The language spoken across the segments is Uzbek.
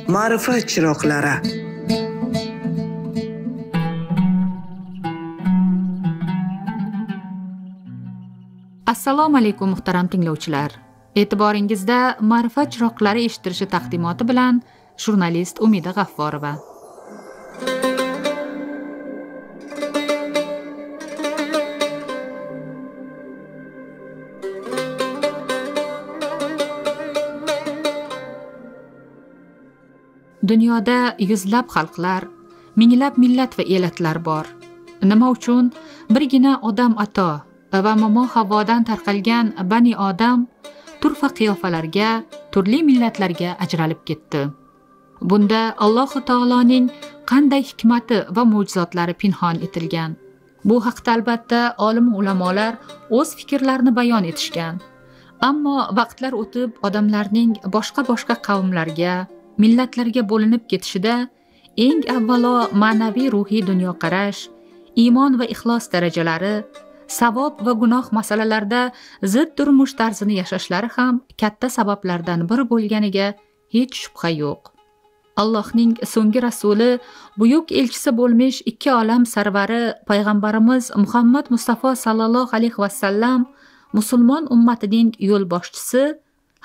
Ma'rifat chiroqlari. Assalomu alaykum muhtaram tinglovchilar. E'tiboringizda Ma'rifat chiroqlari eshittirishi taqdimoti bilan jurnalist Umida G'afforova. Dunyoda yuzlab xalqlar, minglab millat va elatlar bor. Nima uchun birgina odam ato va momo havodan tarqalgan bani odam turfa qiyofalarga, turli millatlarga ajralib ketdi? Bunda Alloh taoloning qanday hikmati va mo'jizotlari pinhon etilgan? Bu haqda albatta olim ulamolar o'z fikrlarini bayon etishgan. Ammo vaqtlar o'tib odamlarning boshqa qavmlarga, millatlarga bo'linib ketishida eng avvalo ma'naviy ruhiy dunyoqarash, iymon va ixlos darajalari, savob va gunoh masalalarida zid turmush tarzini yashashlari ham katta sabablardan biri bo'lganiga hech shubha yo'q. Allohning so'nggi rasuli, buyuk elchisi bo'lmish ikki olam sarvari payg'ambarimiz Muhammad Mustafa sallallohu alayhi va sallam musulmon ummatining yo'lboshchisi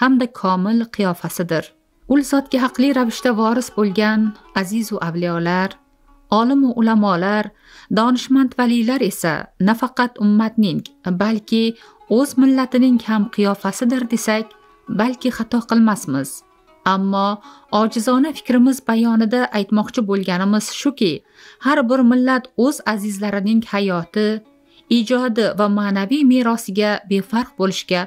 hamda komil qiyofasidir. Ul zotga haqli ravishda voris bo'lgan aziz va avliyolar, olim va ulamolar, donishmand valilar esa nafaqat ummatning, balki o'z millatining ham qiyofasidir desak, balki xato qilmasmiz. Ammo ojizona fikrimiz bayonida aytmoqchi bo'lganimiz shuki, har bir millat o'z azizlarining hayoti, ijodi va ma'naviy merosiga befarq bo'lishga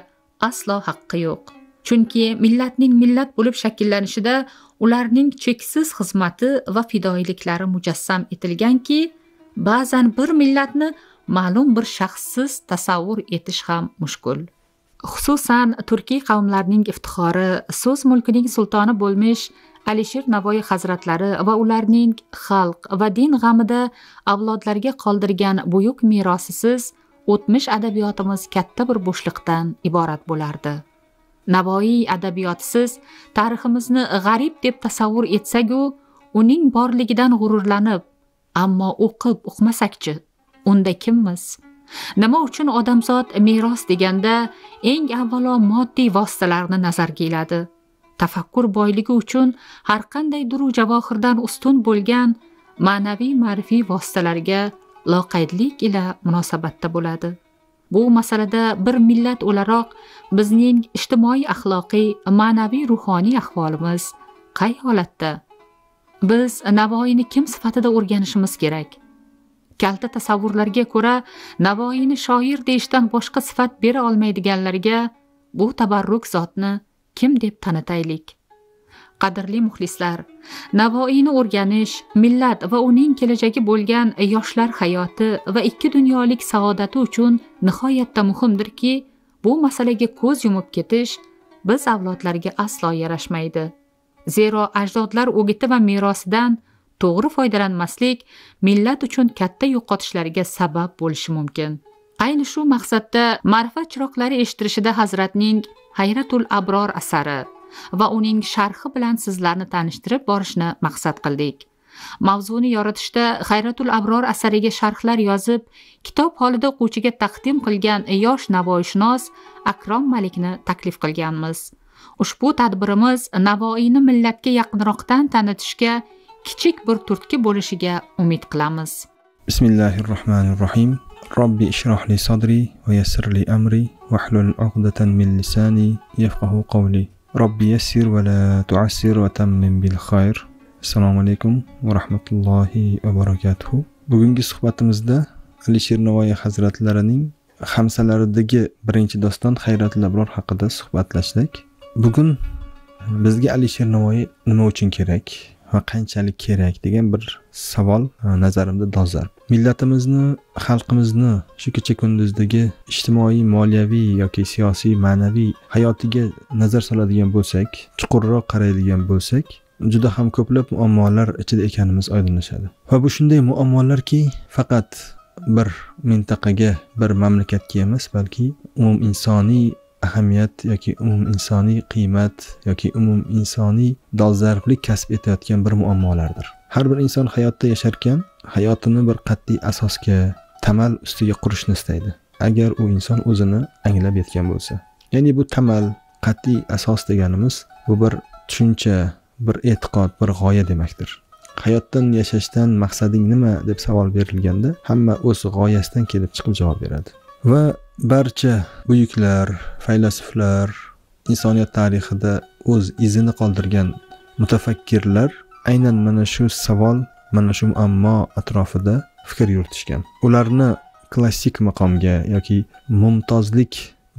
aslo haqqi yo'q. Chunki millatning millat bo'lib shakllanishida ularning cheksiz xizmati va fidoyiliklari mujassam etilganki, ba'zan bir millatni ma'lum bir shaxssiz tasavvur etish ham mushkul. Xususan turkiy qavmlarning iftixori, so'z mulkining sultoni bo'lmish Alisher Navoiy hazratlari va ularning xalq va din g'amida avlodlarga qoldirgan buyuk merosisiz o'tmish adabiyotimiz katta bir bo'shliqdan iborat bo'lardi. Navoiy adabiyotisiz tariximizni g'arib deb tasavvur etsak-u, uning borligidan g'ururlanib, ammo o'qib uqmasakchi, unda kimmiz? Nima uchun odamzod meros deganda eng avvalo moddiy vositalarni nazarga iladi? Tafakkur boyligi uchun har qanday duru javohirdan ustun bo'lgan ma'naviy ma'rifiy vositalarga loqaydlik ila munosabatda bo'ladi. Bu masalada bir millat o'laroq bizning ijtimoiy axloqiy, ma'naviy ruhoniy ahvolimiz qay holatda? Biz Navoiyni kim sifatida o'rganishimiz kerak? Kalta tasavvurlarga ko'ra Navoiyni shoir deyishdan boshqa sifat bera olmaydiganlarga bu tabarruk zotni kim deb tanitaylik? Qadrli muxlislar, Navoiyni o'rganish millat va uning kelajagi bo'lgan yoshlar hayoti va ikki dunyolik saodati uchun nihoyatda muhimdirki, bu masalaga ko'z yumib ketish biz avlodlarga aslo yarashmaydi. Zero ajdodlar o'giti va merosidan to'g'ri foydalanmaslik millat uchun katta yo'qotishlarga sabab bo'lishi mumkin. Ayni shu maqsadda Ma'rifat chiroqlari eshittirishida Hazratning Hayratul Abror asari va uning sharhi bilan sizlarni tanishtirib borishni maqsad qildik. Mavzuni yoritishda Hayratul Abror asariga sharhlar yozib, kitob holida o'quvchiga taqdim qilgan yosh navoiyshunos Akrom Malikni taklif qilganmiz. Ushbu tadbirimiz Navoiyni millatga yaqinroqdan tanitishga kichik bir turtki bo'lishiga umid qilamiz. Bismillahirrohmanirrohim. Robbi ishroh li sadri va yassir li amri wahlul 'uqdatan min lisani yafqahu qawli. Robbi yassir va la tu'assir va tammim bil khair. Assalomu alaykum va rahmatullohi va barakatuh. Bugungi suhbatimizda Alisher Navoiy hazratlarining hamsalaridagi birinchi doston Hayratul Abror haqida suhbatlashdik. Bugun bizga Alisher Navoiy nima uchun kerak va qanchalik kerak degan bir savol nazarimda dolzarb. Millatimizni, xalqimizni shu kecha kunduzdagi ijtimoiy, moliyaviy yoki siyosiy, ma'naviy hayotiga nazar soladigan bo'lsak, chuqurroq qaraydigan bo'lsak, juda ham ko'plab muammolar ichida ekanimiz oydinlashadi. Va bu shunday muammolarki, faqat bir mintaqaga, bir mamlakatga emas, balki umum insoniy ahamiyat yoki umum insoniy qiymat yoki umum insoniy dolzarblik kasb etayotgan bir muammolardir. Har bir inson hayotda yasharkan hayotini bir qat'iy asosga, tamal ustiga qurishni istaydi. Agar u inson o'zini anglab yetgan bo'lsa. Ya'ni bu tamal, qat'iy asos deganimiz bu bir tushuncha, bir e'tiqod, bir g'oya demakdir. Hayotdan yashashdan maqsading nima deb savol berilganda hamma o'z g'oyasidan kelib chiqib javob beradi. Va barcha buyuklar, faylasuflar, insoniyat tarixida o'z izini qoldirgan mutafakkirlar aynan mana shu savol, mana shu muammo atrofida fikr yuritishgan. Ularni klassik maqomga yoki mumtozlik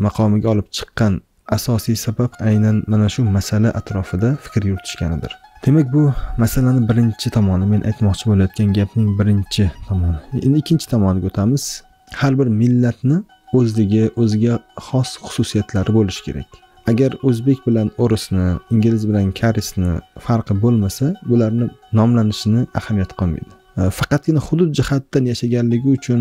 maqomiga olib chiqqan asosiy sabab aynan mana shu masala atrofida fikr yuritishganidir. Demak, bu masalani birinchi tomoni, men aytmoqchi bo'layotgan gapning birinchi tomoni. Endi ikkinchi tomoniga o'tamiz. Har bir millatni o'ziga xos xususiyatlari bo'lishi kerak. Agar o'zbek bilan o'risni, ingliz bilan karisni farqi bo'lmasa, bularni nomlanishini ahamiyat qolmaydi. Faqatgina hudud jihatdan yashaganligi uchun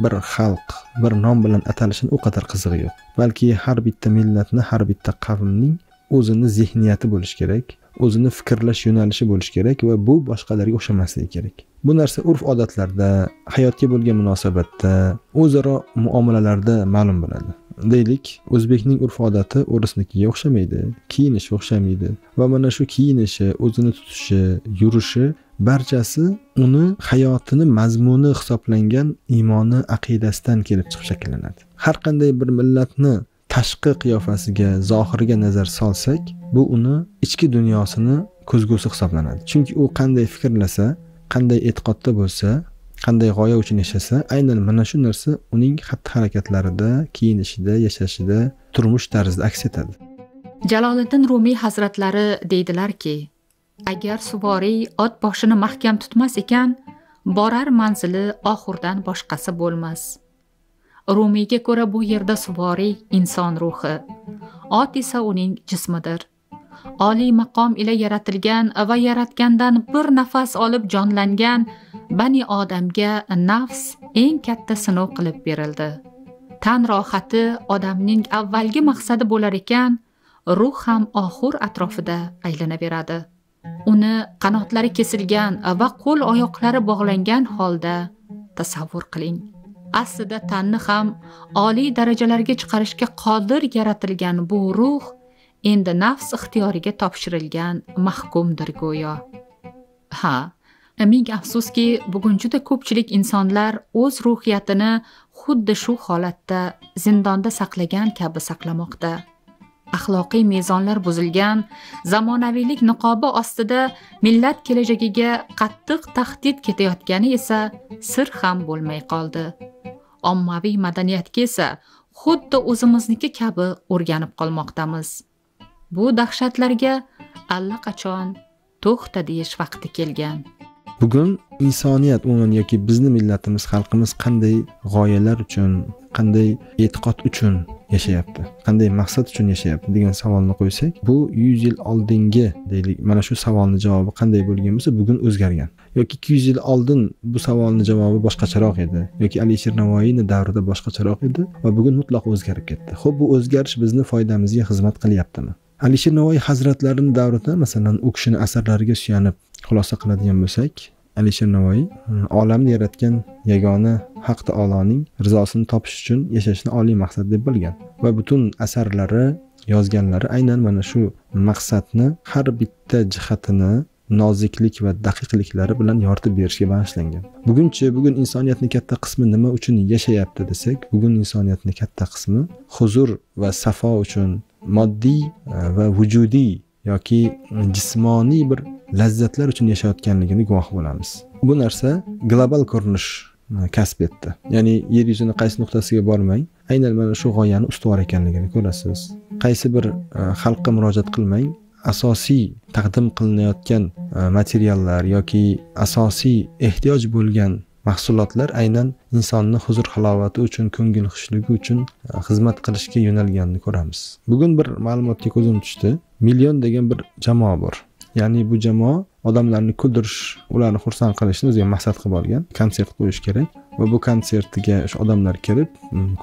bir xalq, bir nom bilan atalishini o qadar qizig'i yo'q. Balki har bitta millatni, har bitta qavmning o'zini zehniyati bo'lishi kerak, o'zini fikrlash yo'nalishi bo'lishi kerak va bu boshqalarga o'xshamasligi kerak. Bu narsa urf-odatlarda, hayotga bo'lgan munosabatda, o'zaro muomalalarda ma'lum bo'ladi. Deylik, o'zbekning urf-odati o'risnikiga o'xshamaydi, kiyinishi o'xshamaydi va mana shu kiyinishi, o'zini tutishi, yurishi barchasi uni hayotini mazmuni hisoblangan iymoni, aqidasidan kelib chiqib shakllanadi. Har qanday bir millatni tashqi qiyofasiga, zohiriga nazar solsak, bu uni ichki dunyosini ko'zgusi hisoblanadi. Chunki u qanday fikrlasa, qanday e'tiqodda bo'lsa, qanday g'oya uchun yashasa, aynan mana shu narsa uning xatti-harakatlarida, kiyinishida, yashashida, turmush tarzida aks etadi. Jaloliddin Rumiy hazratlari deydilarki, agar suvoriy ot boshini mahkam tutmas ekan, borar manzili oxirdan boshqasi bo'lmas. Rumiyga ko'ra bu yerda suvoriy inson ruhi, ot esa uning jismidir. Oliy maqom ila yaratilgan va yaratgandan bir nafas olib jonlangan Bani Odamga nafs eng katta sinov qilib berildi. Tan rohati odamning avvalgi maqsadi bo'lar ekan, ruh ham oxir atrofida aylanaveradi. Uni qanotlari kesilgan va qo'l oyoqlari bog'langan holda tasavvur qiling. Aslida tanni ham oliy darajalarga chiqarishga qodir yaratilgan bu ruh endi nafs ixtiyoriga topshirilgan mahkumdir go'yo. Ming afsuski, bugun juda ko'pchilik insonlar o'z ruhiyatini xuddi shu holatda zindonda saqlagan kabi saqlamoqda. Axloqiy mezonlar buzilgan, zamonaviylik niqobi ostida millat kelajagiga qattiq tahdid ketayotgani esa sir ham bo'lmay qoldi. Ommaviy madaniyatga esa xuddi o'zimizniki kabi o'rganib qolmoqdamiz. Bu dahshatlarga allaqachon to'xta deyish vaqti kelgan. Bugun insoniyat umuman yoki bizni millatimiz, xalqimiz qanday g'oyalar uchun, qanday e'tiqod uchun yashayapti, qanday maqsad uchun yashayapti degan savolni qo'ysak, bu 100 yil oldingi deylik, mana shu savolning javobi qanday bo'lgan bo'lsa, bugun o'zgargan. Yoki 200 yil oldin bu savolning javobi boshqacharoq edi, yoki Alisher Navoiyning davrida boshqacharoq edi va bugun mutlaq o'zgarib ketdi. Xo'p, bu o'zgarish bizni foydamizga xizmat qilyaptimi? Alisher Navoiy hazratlarining davrida, masalan, u kishining asarlariga suyanib xulosa qiladigan bo'lsak, Alisher Navoiy olamni yaratgan yagona Haq taoloning rizosini topish uchun yashashni oliy maqsad deb bilgan va butun asarlari, yozganlari aynan mana shu maqsadni har bitta jihatini noziklik va daqiqliklari bilan yoritib berishga bag'ishlangan. Bugun insoniyatning katta qismi nima uchun yashayapti desak, bugun insoniyatning katta qismi huzur va safo uchun, moddiy va vujudiy yoki jismoniy bir lazzatlar uchun yashayotganligini guvoh bo'lamiz. Bu narsa global ko'rinish kasb etdi. Ya'ni yer yuzining qaysi nuqtasiga bormang, aynan mana shu g'oyani ustuvor ekanligini ko'rasiz. Qaysi bir xalqqa murojaat qilmang, asosiy taqdim qilinayotgan materiallar yoki asosiy ehtiyoj bo'lgan mahsulotlar aynan insonni huzur halovati uchun, ko'ngil xushligi uchun xizmat qilishga yo'nalganini ko'ramiz. Bugun bir ma'lumotga ko'zim tushdi. Million degan bir jamoa bor. Ya'ni bu jamoa odamlarni kuldirish, ularni xursand qilishni o'ziga maqsad qilib olgan, konsert qo'yish kerak va bu konsertiga o'sha odamlar kelib,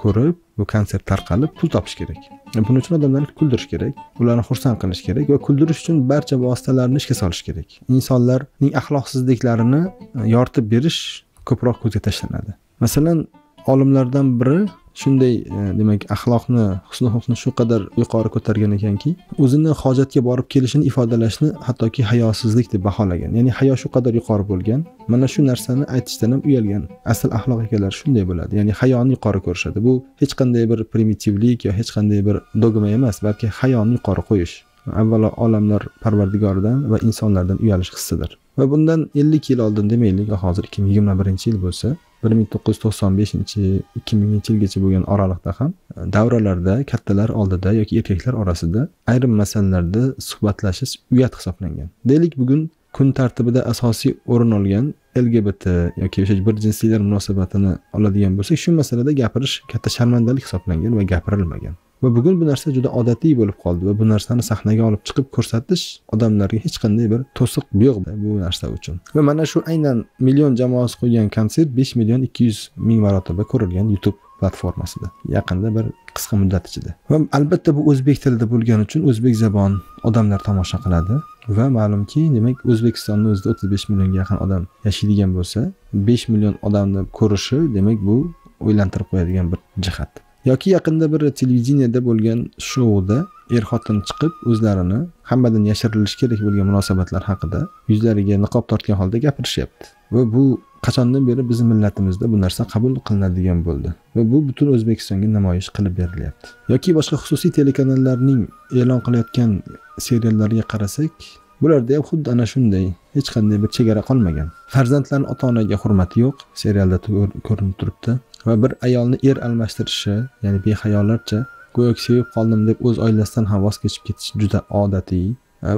ko'rib, bu konsert tarqalib pul topish kerak. Buning uchun odamlarni kuldirish kerak, ularni xursand qilish kerak va kuldirish uchun barcha vositalarni ishga solish kerak. Insonlarning axloqsizliklarini yoritib berish ko'proq ko'zga tashlanadi. Masalan, olimlardan biri shunday demak axloqni, husn xulqni shu qadar yuqori ko'targan ekanki, o'zini hojatga borib kelishini ifodalashni hattoki hayosizlik deb baholagan. Ya'ni hayo shu qadar yuqori bo'lgan, mana shu narsani aytishdan ham uyalgan. Asl axloq egalari shunday bo'ladi. Ya'ni hayoni yuqori ko'rishadi. Bu hech qanday bir primitivlik yo hech qanday bir dogma emas, balki hayoni yuqori qo'yish. Avvalo olamlar Parvardigoridan va insonlardan uyalish hissidir. Va bundan 50 yil oldin demaylik, hozir 2021-yil bo'lsa, 1995-2000-yilgacha bo'lgan oralikda ham davralarda kattalar oldida yoki erkaklar orasida ayrim masalalarda suhbatlashish uyat hisoblangan. Deylik, bugun kun tartibida asosiy o'rin olgan LGBT yoki o'sha bir jinslilar munosabatini oladigan bo'lsak, shu masalada gapirish katta sharmandalik hisoblangan va gapirilmagan. Va bugun bu narsa juda odatiy bo'lib qoldi va bu narsani sahnaga olib chiqib ko'rsatish odamlarga hech qanday bir to'siq yo'q bu narsa uchun. Va mana shu aynan million jamoasi qo'ygan konsert 5.200.000 marotaba ko'rilgan YouTube platformasida yaqinda bir qisqa muddat ichida. Va albatta bu o'zbek tilida bo'lgani uchun o'zbek zabon odamlar tomosha qiladi va ma'lumki, demak O'zbekistonda o'zida 35 millionga yaqin odam yashaydigan bo'lsa, 5 million odamni ko'rishi, demak bu o'ylantirib qo'yadigan bir jihat. Yoki yaqinda bir televideniyada bo'lgan shouda er-xotin chiqib o'zlarini hammadan yashirilishi kerak bo'lgan munosabatlar haqida yuzlariga niqob tortgan holda gapirishyapti. Va bu qachondan beri bizning millatimizda bu narsa qabul qilinadigan bo'ldi va bu butun O'zbekistonga namoyish qilib berilyapti. Yoki boshqa xususiy telekanallarning e'lon qilayotgan seriallarga qarasak, bularda ham xuddi ana shunday, hech qanday bir chegara qolmagan. Farzandlarning ota-onaga hurmati yo'q, serialda ko'rinib turibdi. Va bir ayolni almashtirishi, ya'ni behayolarcha go'yoki sevib qoldim deb o'z oilasidan ham voz kechib ketish juda odatiy.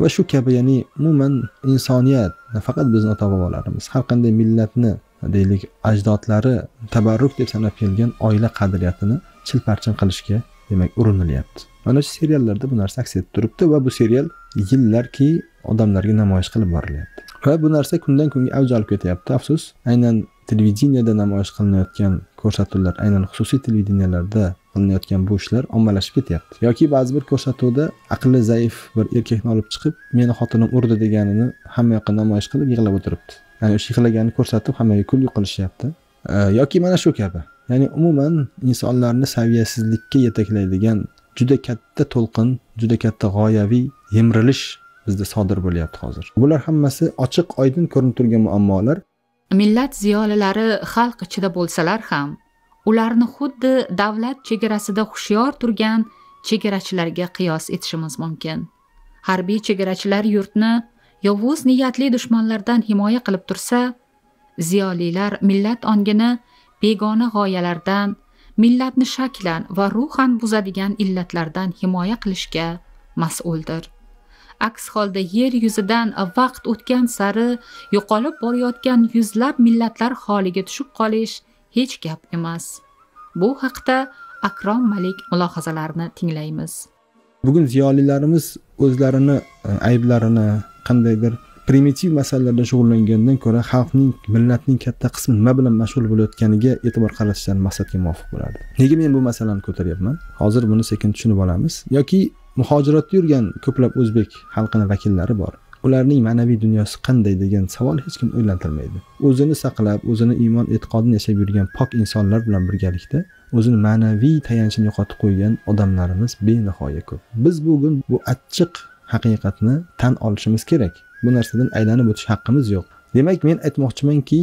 Va shu kabi, ya'ni umuman insoniyat, nafaqat bizning ota-bobolarimiz, har qanday millatni, deylik, ajdodlari tabarruk deb sanab kelgan oila qadriyatini chilparchin qilishga, demak, urinilyapti. Mana shu seriallarda bu narsa aks etib turibdi va bu serial yillarki odamlarga namoyish qilib borilyapti. Va bu narsa kundan kunga avj olib ketyapti. Afsus, aynan televideniyada namoyish qilinayotgan ko'rsatuvlar, aynan xususiy televideniyalarda qilinayotgan bu ishlar ommalashib ketyapti. Yoki ba'zi bir ko'rsatuvda aqli zaif bir erkakni olib chiqib, meni xotinim urdi deganini hamma yoqqa namoyish qilib yig'lab o'tiribdi. Ya'ni o'sha yig'laganini ko'rsatib hammaga kulgi qilishyapti. Yoki mana shu kabi. Ya'ni umuman insonlarni saviyasizlikka yetaklaydigan juda katta to'lqin, juda katta g'oyaviy yemrilish bizda sodir bo'lyapti hozir. Bular hammasi ochiq, oydin ko'rinib turgan muammolar. Millat ziyolilari xalq ichida bo'lsalar ham, ularni xuddi davlat chegarasida hushyor turgan chegarachilarga qiyos etishimiz mumkin. Harbiy chegarachilar yurtni yovuz niyatli dushmanlardan himoya qilib tursa, ziyolilar millat ongini begona g'oyalardan, millatni shaklan va ruhan buzadigan illatlardan himoya qilishga mas'uldir. Aks holda yer yuzidan vaqt o'tgan sari yo'qolib borayotgan yuzlab millatlar holiga tushib qolish hech gap emas. Bu haqda Akrom Malik mulohazalarini tinglaymiz. Bugun ziyolilarimiz o'zlarini ayblarini, qandaydir primitiv masalalarda shug'ullangandan ko'ra xalqning, millatning katta qismi nima bilan mashg'ul bo'layotganiga e'tibor qaratishdan maqsadga muvofiq bo'ladi. Nega men bu masalani ko'taryapman? Hozir buni sekin tushunib olamiz. Yoki muhojiratda yurgan ko'plab o'zbek xalqining vakillari bor. Ularning ma'naviy dunyosi qanday degan savol hech kim o'ylantirmaydi. O'zini saqlab, o'zini iymon e'tiqodini yashab yurgan pok insonlar bilan birgalikda o'zini ma'naviy tayanchini yo'qotib qo'ygan odamlarimiz benihoya ko'p. Biz bugun bu achchiq haqiqatni tan olishimiz kerak. Bu narsadan aylanib o'tish haqqimiz yo'q. Demak, men aytmoqchimanki,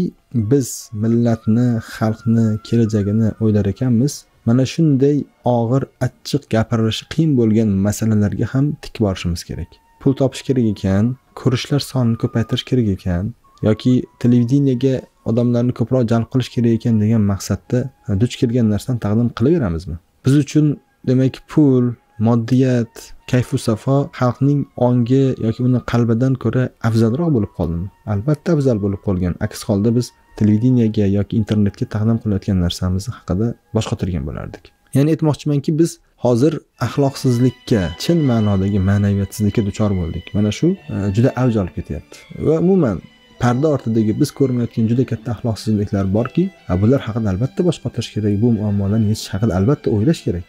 biz millatni, xalqni kelajagini o'ylar ekanmiz. Mana shunday og'ir, achchiq gapirishi qiyin bo'lgan masalalarga ham tik borishimiz kerak. Pul topish kerak ekan, ko'rishlar sonini ko'paytirish kerak ekan, yoki televideniyaga odamlarni ko'proq jalb qilish kerak ekan degan maqsadda duch kelgan narsani taqdim qilaveramizmi? Biz uchun demak pul, moddiyat, kayfu safo xalqning ongi yoki uni qalbidan ko'ra afzalroq bo'lib qoldimi? Albatta afzal bo'lib qolgan. Aks holda biz televideniyaga yoki internetga taqdim qilayotgan narsamiz haqida bosh qotirgan bo'lardik. Ya'ni aytmoqchimanki, biz Hozir axloqsizlikka, chin ma'nodagi ma'naviyatsizlikka duchor bo'ldik. Mana shu juda avj olib ketyapti. Va umuman parda ortidagi biz ko'rmayotgan juda katta axloqsizliklar borki, bular haqida albatta bosh qotirish kerak. Bu muammolarni yechish haqida albatta o'ylash kerak.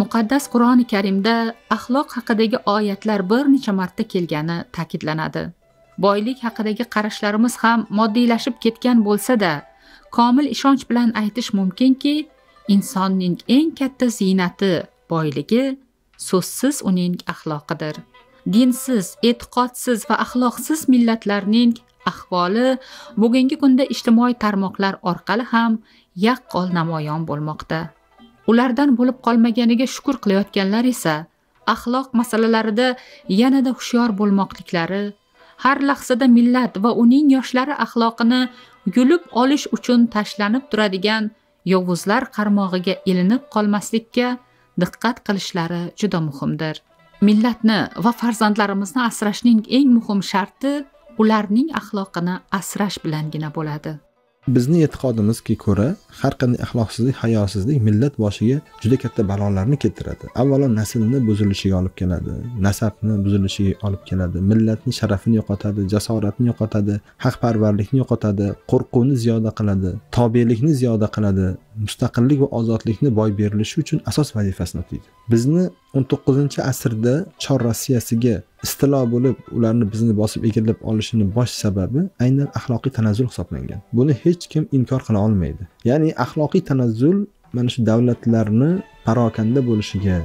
Muqaddas Qur'oni Karimda axloq haqidagi oyatlar bir necha marta kelgani ta'kidlanadi. Boylik haqidagi qarashlarimiz ham moddiylashib ketgan bo'lsa-da, komil ishonch bilan aytish mumkinki, insonning eng katta ziynati, boyligi so'zsiz uning axloqidir. Dinsiz, e'tiqodsiz va axloqsiz millatlarning ahvoli bugungi kunda ijtimoiy tarmoqlar orqali ham yaqqol namoyon bo'lmoqda. Ulardan bo'lib qolmaganiga shukr qilayotganlar esa axloq masalalarida yanada hushyor bo'lmoqliklari, har lahzada millat va uning yoshlari axloqini yulib olish uchun tashlanib turadigan yovuzlar qarmog'iga ilinib qolmaslikka diqqat qilishlari juda muhimdir. Millatni va farzandlarimizni asrashning eng muhim sharti ularning axloqini asrash bilangina bo'ladi. Bizning e'tiqodimizga ko'ra, har qanday axloqsizlik, hayosizlik millat boshiga juda katta balolarni keltiradi. Avvalo naslni buzilishiga olib keladi, nasabni buzilishiga olib keladi, millatning sharafini yo'qotadi, jasoratni yo'qotadi, haqparvarlikni yo'qotadi, qo'rquvni ziyoda qiladi, tobelikni ziyoda qiladi, mustaqillik va ozodlikni boy berilishi uchun asos vazifasini o'taydi. Bizni 19-asrda Chor Rossiyasiga istilo bo'lib, ularni bizni bosib egallab olishini bosh sababi aynan axloqiy tanazzul hisoblangan. Buni hech kim inkor qila olmaydi. Ya'ni axloqiy tanazzul mana shu davlatlarni parokanda bo'lishiga,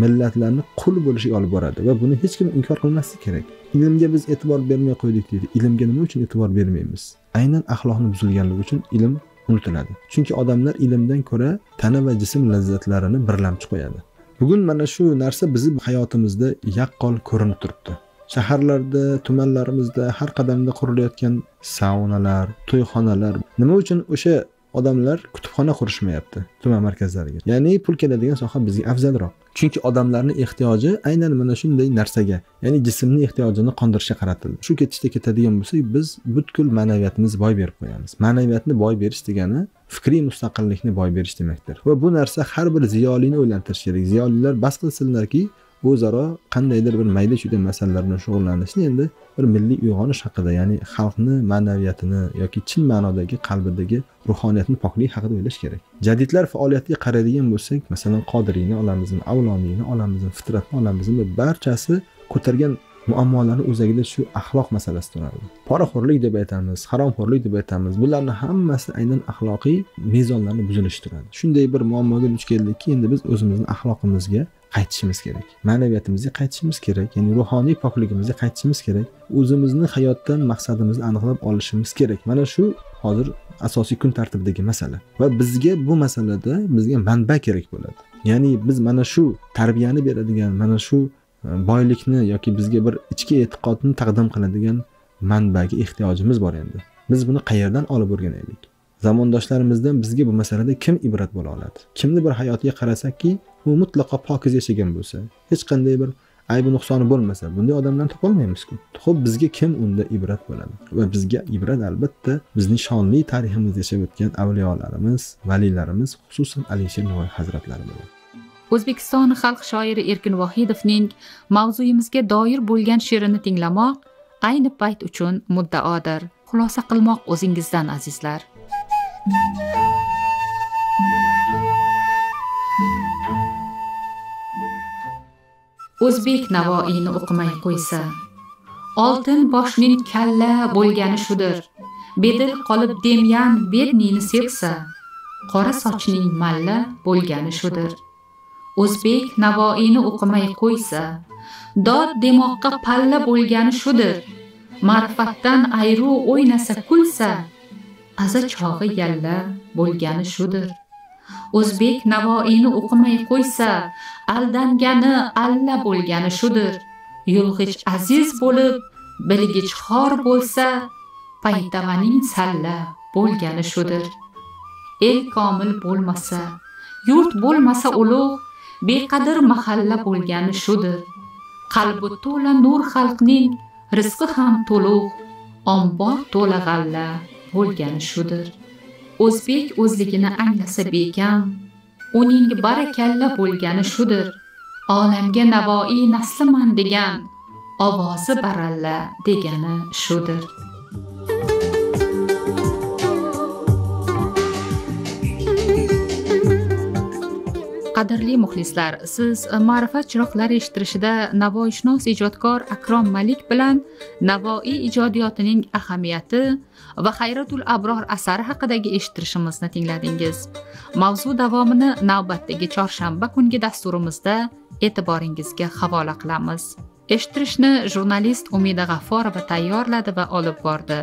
millatlarni qul bo'lishiga olib boradi va buni hech kim inkor qilmasligi kerak. Ilmga biz e'tibor bermay qo'ydik deydi. Ilmga nima uchun e'tibor bermaymiz? Aynan axloqni buzilganligi uchun ilm unutiladi. Chunki odamlar ilmdan ko'ra tana va jism lazzatlarini birlamchi qo'yadi. Bugun mana shu narsa bizning hayotimizda yaqqol ko'rinib turibdi. Shaharlarda, tumanlarimizda har qadamda qurilayotgan saunalar, to'yxonalar. Nima uchun o'sha odamlar kutubxona qurishmayapti tuman markazlariga? Ya'ni pul keladigan soha bizga afzalroq. Chunki odamlarning ehtiyoji aynan mana shunday narsaga, ya'ni jismning ehtiyojini qondirishga qaratildi. Shu ketishda ketadigan bo'lsak, biz butkul ma'naviyatimizni boy berib qo'yamiz. Ma'naviyatni boy berish degani fikriy mustaqillikni boy berish demakdir. Va bu narsa har bir ziyolini o'ylantirish kerak. Ziyolilar bas qilsinlarki, o'zaro qandaydir bir mayda-chuyda masalalar bilan shug'ullanishni endi bir milliy uyg'onish haqida, ya'ni xalqni ma'naviyatini yoki chin ma'nodagi qalbidagi ruhoniyatni pokligi haqida o'ylash kerak. Jadidlar faoliyatiga qaraydigan bo'lsak, masalan, Qodiriyni olamizmi, Avloniyni olamizmi, Fitratni olamizmi, barchasi ko'targan muammolarni o'zagida shu axloq masalasi turadi. Poraxo'rlik deb aytamiz, haromxo'rlik deb aytamiz. Bularning hammasi aynan axloqiy mezonlarni buzilishi turadi. Shunday bir muammoga duch keldikki, endi biz o'zimizning axloqimizga qaytishimiz kerak. Ma'naviyatimizga qaytishimiz kerak. Ya'ni ruhoniy pokligimizga qaytishimiz kerak. O'zimizni hayotdan maqsadimizni aniqlab olishimiz kerak. Mana shu hozir asosiy kun tartibidagi masala. Va bizga bu masalada bizga manba kerak bo'ladi. Ya'ni biz mana shu tarbiyani beradigan, mana shu boylikni yoki bizga bir ichki e'tiqodni taqdim qiladigan manbaga ehtiyojimiz bor endi. Biz buni qayerdan olib o'rganaylik? Zamondoshlarimizdan bizga bu masalada kim ibrat bo'la oladi? Kimni bir hayotiga qarasakki, u mutlaqo pokiz yashagan bo'lsa, hech qanday bir aybi nuqsoni bo'lmasa, bunday odamlarni topa olmaymiz-ku. Xo'p, bizga kim unda ibrat bo'ladi? Va bizga ibrat albatta bizning shonli tariximizda yashab o'tgan avliyolarimiz, valilarimiz, xususan Alisher Navoiy hazratlari bo'ladi. O'zbekiston xalq shoiri Erkin Vohidovning mavzuyimizga doir bo'lgan she'rini tinglamoq ayni payt uchun muddaodir. Xulosa qilmoq o'zingizdan, azizlar. O'zbek Navoiyni o'qimay qo'ysa, oltin boshning kalla bo'lgani shudir. Bedil qolib demyan Bernini sevsa, qora sochning malla bo'lgani shudir. O'zbek Navoiyni o'qimay qo'ysa, dod demoqqa palla bo'lgani shudir. Ma'rifatdan ayru o'ynasa kulsa, aza chog'i yalla bo'lgani shudir. O'zbek Navoiyni o'qimay qo'ysa, aldangani alla bo'lgani shudir. Yulg'ich aziz bo'lib, bilgich xor bo'lsa, paytavaning salla bo'lgani shudir. El komil bo'lmasa, yurt bo'lmasa ulug', beqadr mahalla bo'lgani shudir. Qalbi to'la nur xalqning, rizqi ham to'luq, ombor to'la g'alla bo'lgani shudir. O'zbek o'zligini anglasa bekam, uning barakalla bo'lgani shudir. Olamga Navoiy nasliman degan, ovozi baralla degani shudir. Qadrli muxlislar, siz Ma'rifat chiroqlari eshittirishida navoiyshunos ijodkor Akrom Malik bilan Navoiy ijodiyotining ahamiyati va Xayratul Abror asari haqidagi eshittirishimizni tingladingiz. Mavzu davomini navbatdagi chorshanba kungi dasturimizda e'tiboringizga havola qilamiz. Eshittirishni jurnalist Umida G'afforova tayyorladi va olib bordi.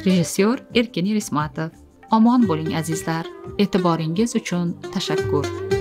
Rejissyor Erkin Irismatov. Omon bo'ling azizlar. E'tiboringiz uchun tashakkur.